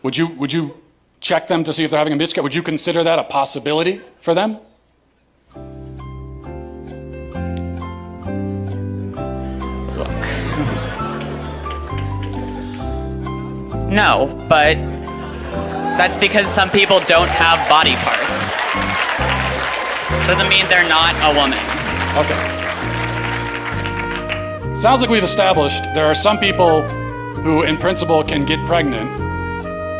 Would you check them to see if they're having a miscarriage? Would you consider that a possibility for them? Look. No, but that's because some people don't have body parts. Doesn't mean they're not a woman. Okay. Sounds like we've established there are some people who, in principle, can get pregnant,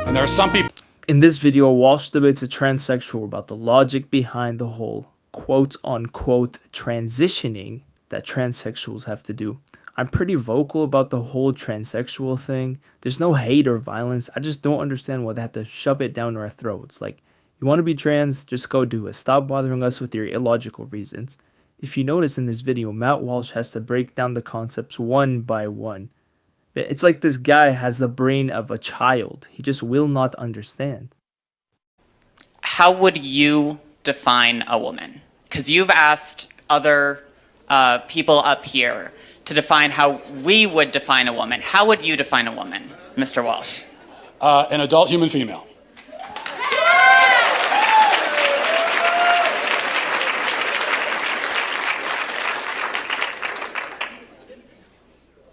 and there are some people... In this video, Walsh debates a transsexual about the logic behind the whole quote-unquote transitioning that transsexuals have to do. I'm pretty vocal about the whole transsexual thing. There's no hate or violence. I just don't understand why they have to shove it down our throats. Like, you want to be trans, just go do it. Stop bothering us with your illogical reasons. If you notice in this video, Matt Walsh has to break down the concepts one by one. It's like this guy has the brain of a child. He just will not understand. How would you define a woman? Because you've asked other people up here to define how we would define a woman. How would you define a woman, Mr. Walsh? An adult human female.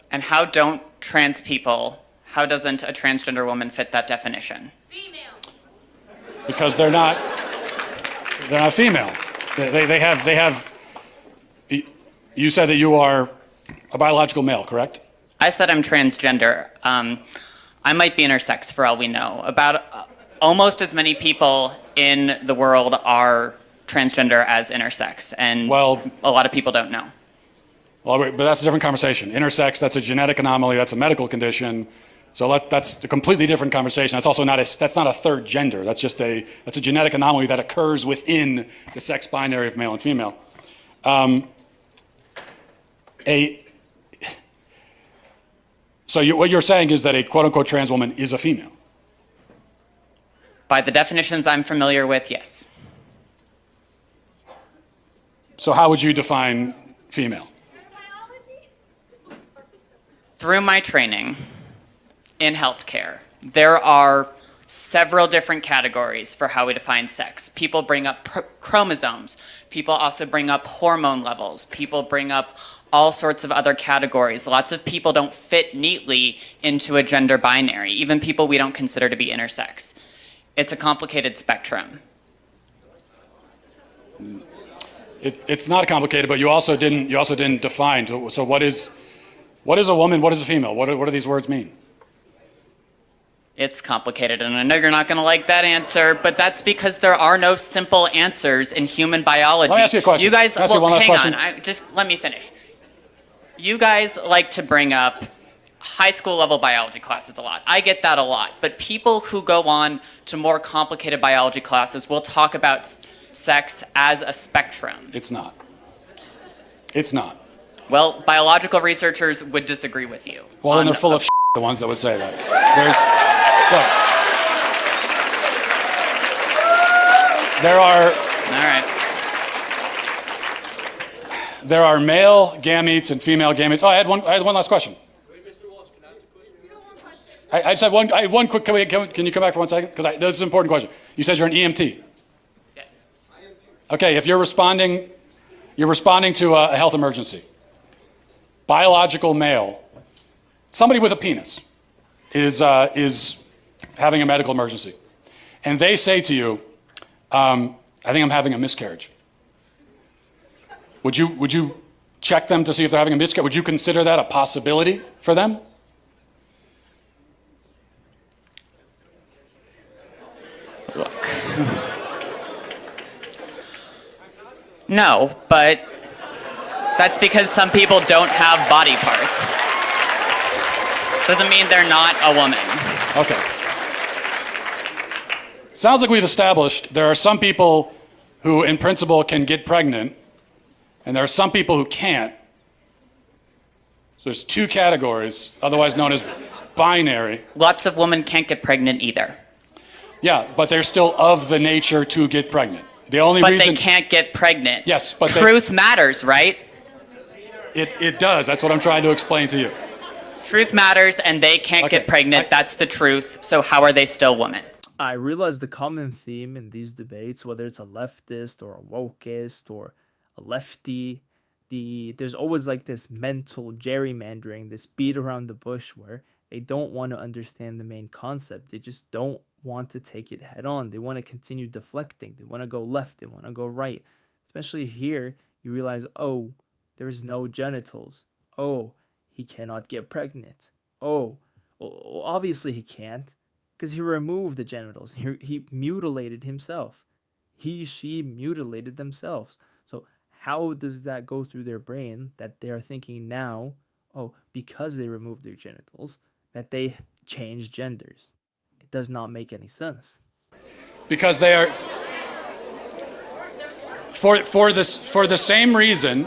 And how don't trans people, how doesn't a transgender woman fit that definition? Female. Because they're not female. They have, you said that you are a biological male, correct? I said I'm transgender. I might be intersex for all we know. About almost as many people in the world are transgender as intersex, and well, a lot of people don't know. Well, but that's a different conversation. Intersex, that's a genetic anomaly, that's a medical condition. So that's a completely different conversation. That's also not a third gender. That's just that's a genetic anomaly that occurs within the sex binary of male and female. What you're saying is that a quote-unquote trans woman is a female? By the definitions I'm familiar with, yes. So how would you define female? Through my training in healthcare, there are several different categories for how we define sex. People bring up chromosomes. People also bring up hormone levels. People bring up all sorts of other categories. Lots of people don't fit neatly into a gender binary, even people we don't consider to be intersex. It's a complicated spectrum. It's not complicated, but you also didn't define. So what is a woman? What is a female? What do these words mean? It's complicated, and I know you're not going to like that answer, but that's because there are no simple answers in human biology. Let me ask you a question. You guys, Can I ask you one last question? Hang on, just let me finish. You guys like to bring up high school level biology classes a lot. I get that a lot, but people who go on to more complicated biology classes will talk about sex as a spectrum. It's not. It's not. Well, biological researchers would disagree with you. Well, then they're full of shit, the ones that would say that. There are male gametes and female gametes. Oh, I had one last question. Wait, Mr. Walsh, can I ask a question? I just had one quick. Can you come back for 1 second? Because this is an important question. You said you're an EMT. Yes. Okay, if you're responding to a health emergency. Biological male, somebody with a penis, is having a medical emergency, and they say to you, "I think I'm having a miscarriage." Would you check them to see if they're having a miscarriage? Would you consider that a possibility for them? Look. No, but that's because some people don't have body parts. Doesn't mean they're not a woman. Okay. Sounds like we've established there are some people who, in principle, can get pregnant, and there are some people who can't. So there's two categories, otherwise known as binary. Lots of women can't get pregnant either. Yeah, but they're still of the nature to get pregnant. The only but reason they can't get pregnant. Yes, but truth matters, right? It does. That's what I'm trying to explain to you. Truth matters, and they can't get pregnant. That's the truth. So how are they still women? I realize the common theme in these debates, whether it's a leftist or a wokeist or a lefty, there's always like this mental gerrymandering, this beat around the bush where they don't want to understand the main concept. They just don't want to take it head on. They want to continue deflecting. They want to go left. They want to go right. Especially here, you realize, oh, there's no genitals. Oh, he cannot get pregnant. Oh, obviously he can't because he removed the genitals. He mutilated himself. She mutilated themselves. So how does that go through their brain that they're thinking now, oh, because they removed their genitals, that they change genders? It does not make any sense. Because they are for the same reason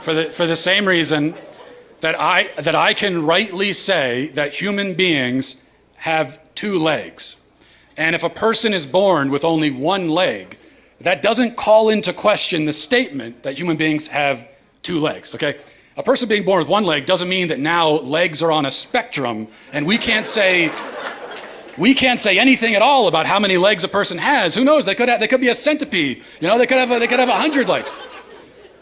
that I can rightly say that human beings have two legs. And if a person is born with only one leg, that doesn't call into question the statement that human beings have two legs, okay? A person being born with one leg doesn't mean that now legs are on a spectrum and we can't say anything at all about how many legs a person has. Who knows? They could be a centipede. You know, they could have 100 legs.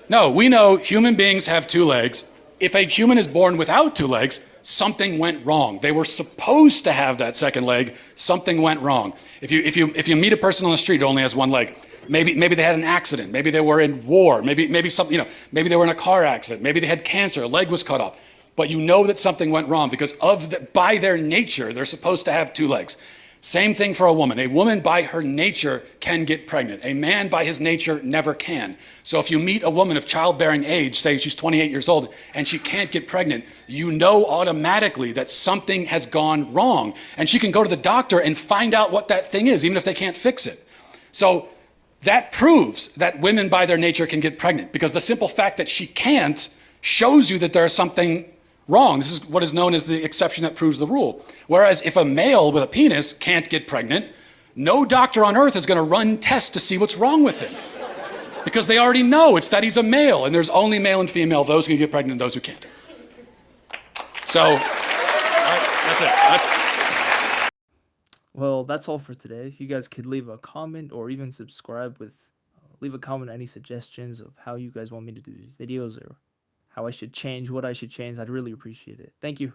No, we know human beings have two legs. If a human is born without two legs, something went wrong. They were supposed to have that second leg. Something went wrong. If you meet a person on the street who only has one leg, maybe they had an accident. Maybe they were in war. Maybe something, maybe they were in a car accident. Maybe they had cancer. A leg was cut off. But you know that something went wrong because by their nature, they're supposed to have two legs. Same thing for a woman. A woman by her nature can get pregnant. A man by his nature never can. So if you meet a woman of childbearing age, say she's 28 years old, and she can't get pregnant, you know automatically that something has gone wrong. And she can go to the doctor and find out what that thing is, even if they can't fix it. So that proves that women by their nature can get pregnant because the simple fact that she can't shows you that there's something wrong. This is what is known as the exception that proves the rule. Whereas if a male with a penis can't get pregnant, no doctor on earth is going to run tests to see what's wrong with him. Because they already know it's that he's a male, and there's only male and female, those who can get pregnant and those who can't. So, that's it. Well, that's all for today. You guys could leave a comment or even subscribe leave a comment, any suggestions of how you guys want me to do these videos or how I should change, what I should change. I'd really appreciate it. Thank you.